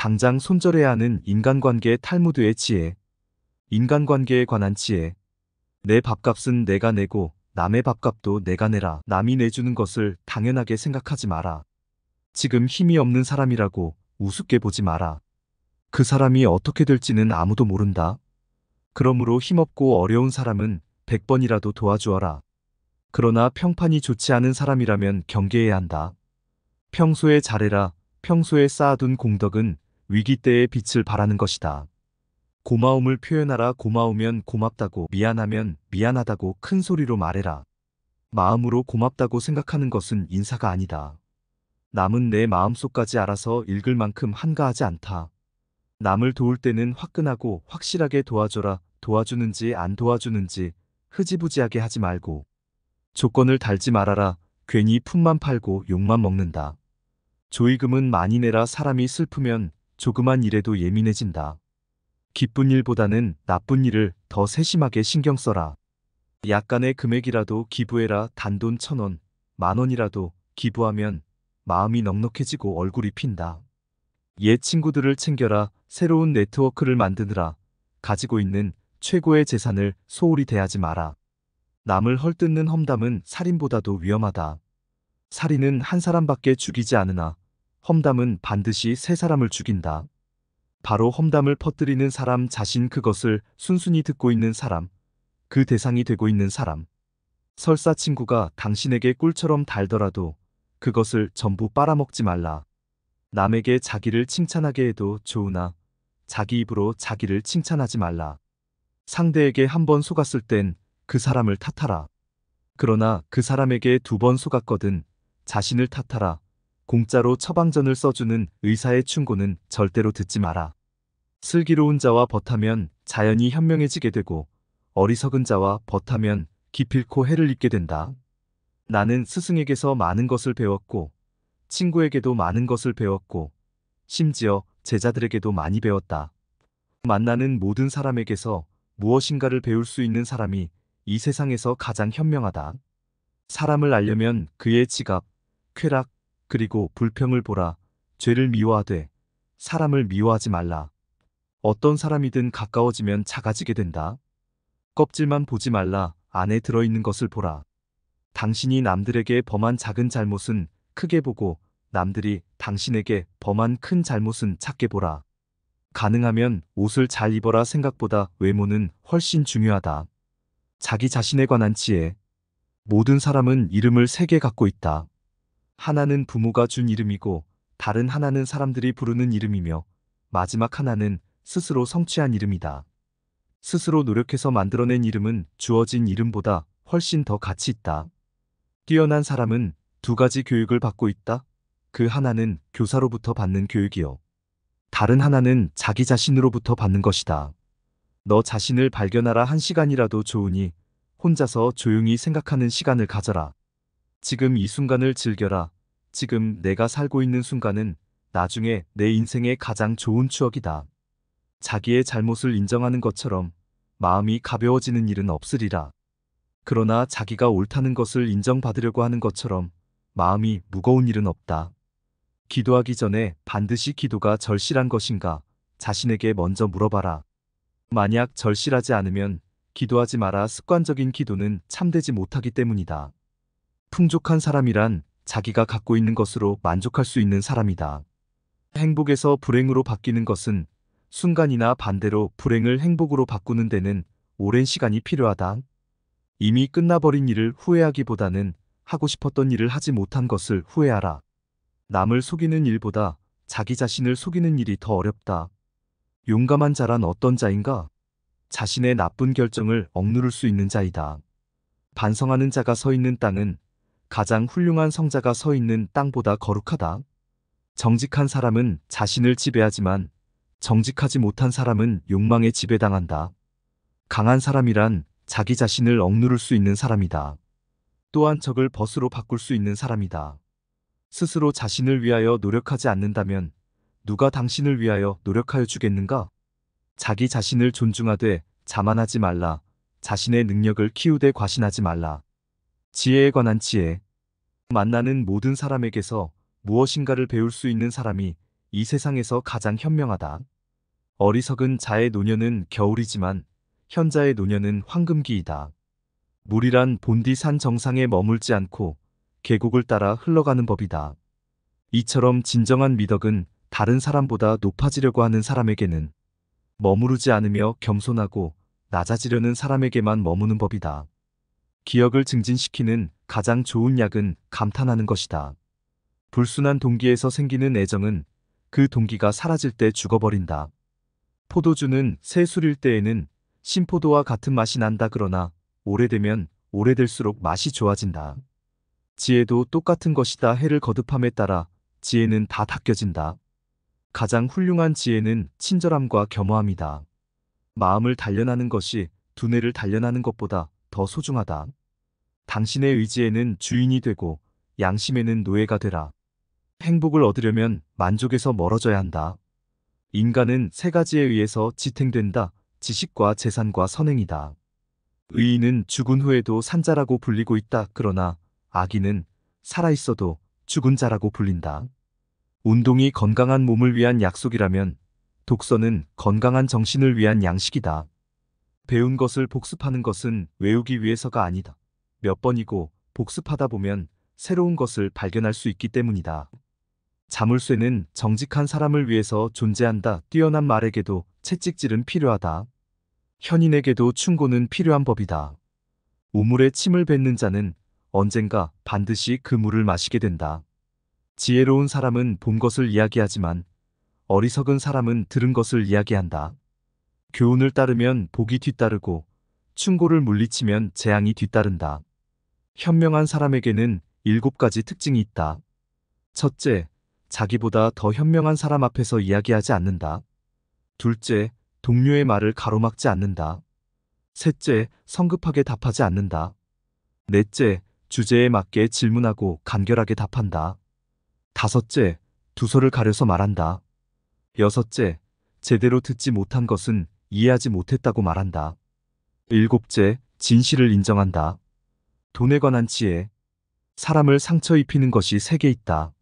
당장 손절해야 하는 인간관계 탈무드의 지혜. 인간관계에 관한 지혜. 내 밥값은 내가 내고 남의 밥값도 내가 내라. 남이 내주는 것을 당연하게 생각하지 마라. 지금 힘이 없는 사람이라고 우습게 보지 마라. 그 사람이 어떻게 될지는 아무도 모른다. 그러므로 힘없고 어려운 사람은 100번이라도 도와주어라. 그러나 평판이 좋지 않은 사람이라면 경계해야 한다. 평소에 잘해라. 평소에 쌓아둔 공덕은 위기 때의 빛을 발하는 것이다. 고마움을 표현하라. 고마우면 고맙다고, 미안하면 미안하다고 큰 소리로 말해라. 마음으로 고맙다고 생각하는 것은 인사가 아니다. 남은 내 마음속까지 알아서 읽을 만큼 한가하지 않다. 남을 도울 때는 화끈하고 확실하게 도와줘라. 도와주는지 안 도와주는지 흐지부지하게 하지 말고. 조건을 달지 말아라. 괜히 품만 팔고 욕만 먹는다. 조의금은 많이 내라. 사람이 슬프면 조그만 일에도 예민해진다. 기쁜 일보다는 나쁜 일을 더 세심하게 신경 써라. 약간의 금액이라도 기부해라. 단돈 1,000원, 10,000원이라도 기부하면 마음이 넉넉해지고 얼굴이 핀다. 옛 친구들을 챙겨라. 새로운 네트워크를 만드느라 가지고 있는 최고의 재산을 소홀히 대하지 마라. 남을 헐뜯는 험담은 살인보다도 위험하다. 살인은 한 사람밖에 죽이지 않으나 험담은 반드시 3사람을 죽인다. 바로 험담을 퍼뜨리는 사람 자신, 그것을 순순히 듣고 있는 사람, 그 대상이 되고 있는 사람. 설사 친구가 당신에게 꿀처럼 달더라도 그것을 전부 빨아먹지 말라. 남에게 자기를 칭찬하게 해도 좋으나 자기 입으로 자기를 칭찬하지 말라. 상대에게 한 번 속았을 땐 그 사람을 탓하라. 그러나 그 사람에게 2번 속았거든 자신을 탓하라. 공짜로 처방전을 써주는 의사의 충고는 절대로 듣지 마라. 슬기로운 자와 벗하면 자연이 현명해지게 되고 어리석은 자와 벗하면 기필코 해를 입게 된다. 나는 스승에게서 많은 것을 배웠고 친구에게도 많은 것을 배웠고 심지어 제자들에게도 많이 배웠다. 만나는 모든 사람에게서 무엇인가를 배울 수 있는 사람이 이 세상에서 가장 현명하다. 사람을 알려면 그의 지갑, 쾌락, 그리고 불평을 보라. 죄를 미워하되 사람을 미워하지 말라. 어떤 사람이든 가까워지면 작아지게 된다. 껍질만 보지 말라. 안에 들어있는 것을 보라. 당신이 남들에게 범한 작은 잘못은 크게 보고 남들이 당신에게 범한 큰 잘못은 작게 보라. 가능하면 옷을 잘 입어라. 생각보다 외모는 훨씬 중요하다. 자기 자신에 관한 지혜. 모든 사람은 이름을 3개 갖고 있다. 하나는 부모가 준 이름이고 다른 하나는 사람들이 부르는 이름이며 마지막 하나는 스스로 성취한 이름이다. 스스로 노력해서 만들어낸 이름은 주어진 이름보다 훨씬 더 가치 있다. 뛰어난 사람은 2가지 교육을 받고 있다. 그 하나는 교사로부터 받는 교육이요. 다른 하나는 자기 자신으로부터 받는 것이다. 너 자신을 발견하라. 1시간이라도 좋으니 혼자서 조용히 생각하는 시간을 가져라. 지금 이 순간을 즐겨라. 지금 내가 살고 있는 순간은 나중에 내 인생의 가장 좋은 추억이다. 자기의 잘못을 인정하는 것처럼 마음이 가벼워지는 일은 없으리라. 그러나 자기가 옳다는 것을 인정받으려고 하는 것처럼 마음이 무거운 일은 없다. 기도하기 전에 반드시 기도가 절실한 것인가 자신에게 먼저 물어봐라. 만약 절실하지 않으면 기도하지 마라. 습관적인 기도는 참되지 못하기 때문이다. 풍족한 사람이란 자기가 갖고 있는 것으로 만족할 수 있는 사람이다. 행복에서 불행으로 바뀌는 것은 순간이나 반대로 불행을 행복으로 바꾸는 데는 오랜 시간이 필요하다. 이미 끝나버린 일을 후회하기보다는 하고 싶었던 일을 하지 못한 것을 후회하라. 남을 속이는 일보다 자기 자신을 속이는 일이 더 어렵다. 용감한 자란 어떤 자인가? 자신의 나쁜 결정을 억누를 수 있는 자이다. 반성하는 자가 서 있는 땅은 가장 훌륭한 성자가 서 있는 땅보다 거룩하다. 정직한 사람은 자신을 지배하지만 정직하지 못한 사람은 욕망에 지배당한다. 강한 사람이란 자기 자신을 억누를 수 있는 사람이다. 또한 적을 벗으로 바꿀 수 있는 사람이다. 스스로 자신을 위하여 노력하지 않는다면 누가 당신을 위하여 노력하여 주겠는가? 자기 자신을 존중하되 자만하지 말라. 자신의 능력을 키우되 과신하지 말라. 지혜에 관한 지혜. 만나는 모든 사람에게서 무엇인가를 배울 수 있는 사람이 이 세상에서 가장 현명하다. 어리석은 자의 노년은 겨울이지만 현자의 노년은 황금기이다. 물이란 본디 산 정상에 머물지 않고 계곡을 따라 흘러가는 법이다. 이처럼 진정한 미덕은 다른 사람보다 높아지려고 하는 사람에게는 머무르지 않으며 겸손하고 낮아지려는 사람에게만 머무는 법이다. 기억을 증진시키는 가장 좋은 약은 감탄하는 것이다. 불순한 동기에서 생기는 애정은 그 동기가 사라질 때 죽어버린다. 포도주는 새 술일 때에는 신포도와 같은 맛이 난다. 그러나 오래되면 오래될수록 맛이 좋아진다. 지혜도 똑같은 것이다. 해를 거듭함에 따라 지혜는 다 닦여진다. 가장 훌륭한 지혜는 친절함과 겸허함이다. 마음을 단련하는 것이 두뇌를 단련하는 것보다 더 소중하다. 당신의 의지에는 주인이 되고 양심에는 노예가 되라. 행복을 얻으려면 만족에서 멀어져야 한다. 인간은 세 가지에 의해서 지탱된다. 지식과 재산과 선행이다. 의인은 죽은 후에도 산자라고 불리고 있다. 그러나 악인은 살아있어도 죽은 자라고 불린다. 운동이 건강한 몸을 위한 약속이라면 독서는 건강한 정신을 위한 양식이다. 배운 것을 복습하는 것은 외우기 위해서가 아니다. 몇 번이고 복습하다 보면 새로운 것을 발견할 수 있기 때문이다. 자물쇠는 정직한 사람을 위해서 존재한다. 뛰어난 말에게도 채찍질은 필요하다. 현인에게도 충고는 필요한 법이다. 우물에 침을 뱉는 자는 언젠가 반드시 그 물을 마시게 된다. 지혜로운 사람은 본 것을 이야기하지만 어리석은 사람은 들은 것을 이야기한다. 교훈을 따르면 복이 뒤따르고 충고를 물리치면 재앙이 뒤따른다. 현명한 사람에게는 7가지 특징이 있다. 첫째, 자기보다 더 현명한 사람 앞에서 이야기하지 않는다. 둘째, 동료의 말을 가로막지 않는다. 셋째, 성급하게 답하지 않는다. 넷째, 주제에 맞게 질문하고 간결하게 답한다. 다섯째, 두서를 가려서 말한다. 여섯째, 제대로 듣지 못한 것은 이해하지 못했다고 말한다. 일곱째, 진실을 인정한다. 돈에 관한 지혜. 사람을 상처 입히는 것이 3개 있다.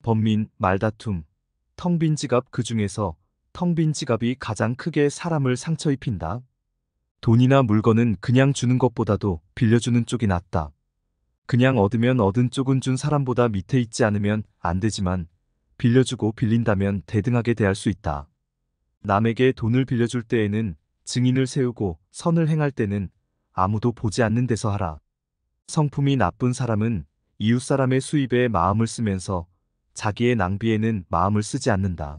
번민, 말다툼, 텅 빈 지갑. 그 중에서 텅 빈 지갑이 가장 크게 사람을 상처 입힌다. 돈이나 물건은 그냥 주는 것보다도 빌려주는 쪽이 낫다. 그냥 얻으면 얻은 쪽은 준 사람보다 밑에 있지 않으면 안 되지만 빌려주고 빌린다면 대등하게 대할 수 있다. 남에게 돈을 빌려줄 때에는 증인을 세우고 선을 행할 때는 아무도 보지 않는 데서 하라. 성품이 나쁜 사람은 이웃 사람의 수입에 마음을 쓰면서 자기의 낭비에는 마음을 쓰지 않는다.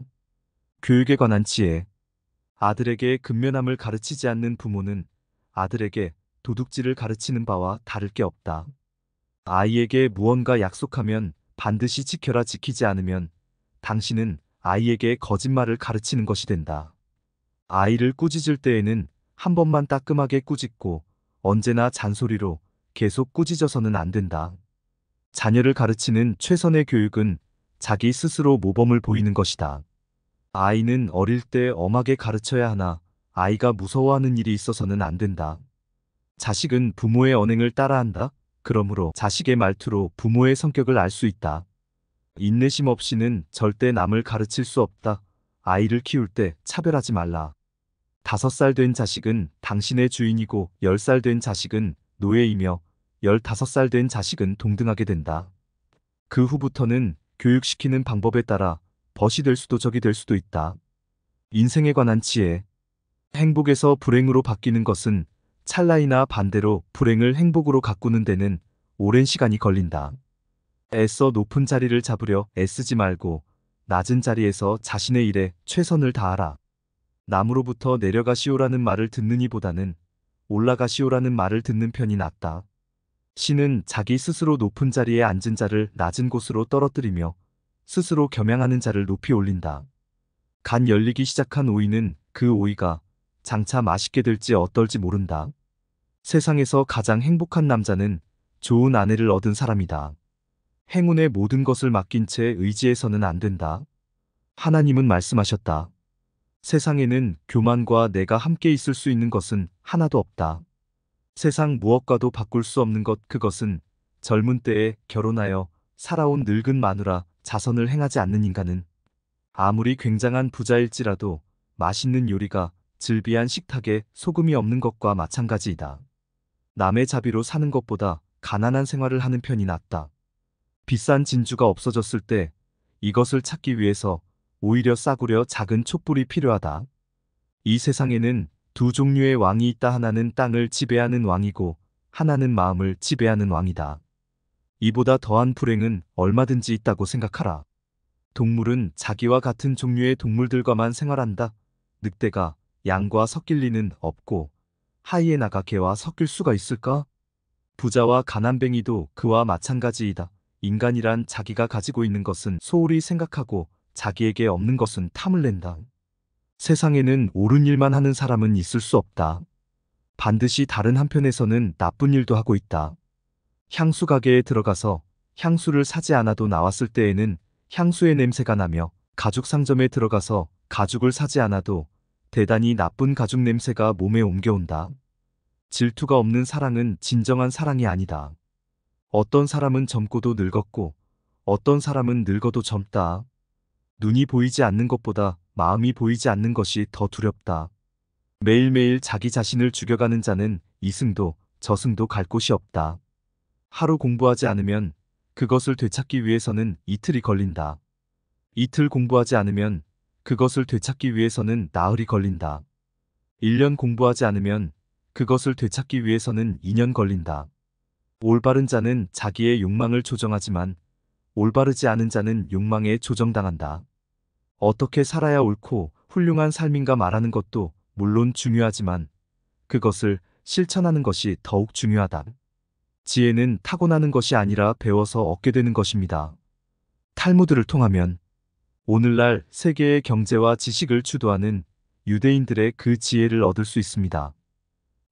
교육에 관한 지혜. 아들에게 근면함을 가르치지 않는 부모는 아들에게 도둑질을 가르치는 바와 다를 게 없다. 아이에게 무언가 약속하면 반드시 지켜라. 지키지 않으면 당신은 아이에게 거짓말을 가르치는 것이 된다. 아이를 꾸짖을 때에는 한 번만 따끔하게 꾸짖고 언제나 잔소리로 계속 꾸짖어서는 안 된다. 자녀를 가르치는 최선의 교육은 자기 스스로 모범을 보이는 것이다. 아이는 어릴 때 엄하게 가르쳐야 하나 아이가 무서워하는 일이 있어서는 안 된다. 자식은 부모의 언행을 따라한다. 그러므로 자식의 말투로 부모의 성격을 알 수 있다. 인내심 없이는 절대 남을 가르칠 수 없다. 아이를 키울 때 차별하지 말라. 5살 된 자식은 당신의 주인이고 10살 된 자식은 노예이며 15살 된 자식은 동등하게 된다. 그 후부터는 교육시키는 방법에 따라 벗이 될 수도 적이 될 수도 있다. 인생에 관한 지혜. 행복에서 불행으로 바뀌는 것은 찰나이나 반대로 불행을 행복으로 가꾸는 데는 오랜 시간이 걸린다. 애써 높은 자리를 잡으려 애쓰지 말고 낮은 자리에서 자신의 일에 최선을 다하라. 남으로부터 내려가시오라는 말을 듣는 이보다는 올라가시오라는 말을 듣는 편이 낫다. 신은 자기 스스로 높은 자리에 앉은 자를 낮은 곳으로 떨어뜨리며 스스로 겸양하는 자를 높이 올린다. 간 열리기 시작한 오이는 그 오이가 장차 맛있게 될지 어떨지 모른다. 세상에서 가장 행복한 남자는 좋은 아내를 얻은 사람이다. 행운의 모든 것을 맡긴 채 의지해서는 안 된다. 하나님은 말씀하셨다. 세상에는 교만과 내가 함께 있을 수 있는 것은 하나도 없다. 세상 무엇과도 바꿀 수 없는 것, 그것은 젊은 때에 결혼하여 살아온 늙은 마누라 자선을 행하지 않는 인간은 아무리 굉장한 부자일지라도 맛있는 요리가 즐비한 식탁에 소금이 없는 것과 마찬가지이다. 남의 자비로 사는 것보다 가난한 생활을 하는 편이 낫다. 비싼 진주가 없어졌을 때 이것을 찾기 위해서 오히려 싸구려 작은 촛불이 필요하다. 이 세상에는 두 종류의 왕이 있다. 하나는 땅을 지배하는 왕이고 하나는 마음을 지배하는 왕이다. 이보다 더한 불행은 얼마든지 있다고 생각하라. 동물은 자기와 같은 종류의 동물들과만 생활한다. 늑대가 양과 섞일 리는 없고 하이에나가 개와 섞일 수가 있을까? 부자와 가난뱅이도 그와 마찬가지이다. 인간이란 자기가 가지고 있는 것은 소홀히 생각하고 자기에게 없는 것은 탐을 낸다. 세상에는 옳은 일만 하는 사람은 있을 수 없다. 반드시 다른 한편에서는 나쁜 일도 하고 있다. 향수 가게에 들어가서 향수를 사지 않아도 나왔을 때에는 향수의 냄새가 나며 가죽 상점에 들어가서 가죽을 사지 않아도 대단히 나쁜 가죽 냄새가 몸에 옮겨온다. 질투가 없는 사랑은 진정한 사랑이 아니다. 어떤 사람은 젊고도 늙었고 어떤 사람은 늙어도 젊다. 눈이 보이지 않는 것보다 마음이 보이지 않는 것이 더 두렵다. 매일매일 자기 자신을 죽여가는 자는 이승도 저승도 갈 곳이 없다. 하루 공부하지 않으면 그것을 되찾기 위해서는 이틀이 걸린다. 이틀 공부하지 않으면 그것을 되찾기 위해서는 나흘이 걸린다. 1년 공부하지 않으면 그것을 되찾기 위해서는 2년 걸린다. 올바른 자는 자기의 욕망을 조정하지만 올바르지 않은 자는 욕망에 조정당한다. 어떻게 살아야 옳고 훌륭한 삶인가 말하는 것도 물론 중요하지만 그것을 실천하는 것이 더욱 중요하다. 지혜는 타고나는 것이 아니라 배워서 얻게 되는 것입니다. 탈무드를 통하면 오늘날 세계의 경제와 지식을 주도하는 유대인들의 그 지혜를 얻을 수 있습니다.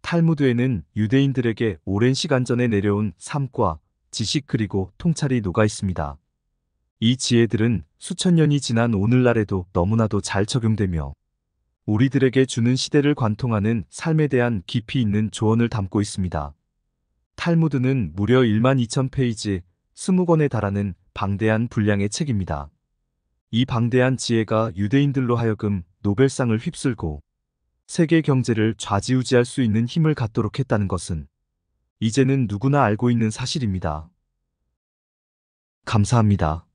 탈무드에는 유대인들에게 오랜 시간 전에 내려온 삶과 지식 그리고 통찰이 녹아 있습니다. 이 지혜들은 수천 년이 지난 오늘날에도 너무나도 잘 적용되며 우리들에게 주는 시대를 관통하는 삶에 대한 깊이 있는 조언을 담고 있습니다. 탈무드는 무려 12,000페이지, 20권에 달하는 방대한 분량의 책입니다. 이 방대한 지혜가 유대인들로 하여금 노벨상을 휩쓸고 세계 경제를 좌지우지할 수 있는 힘을 갖도록 했다는 것은 이제는 누구나 알고 있는 사실입니다. 감사합니다.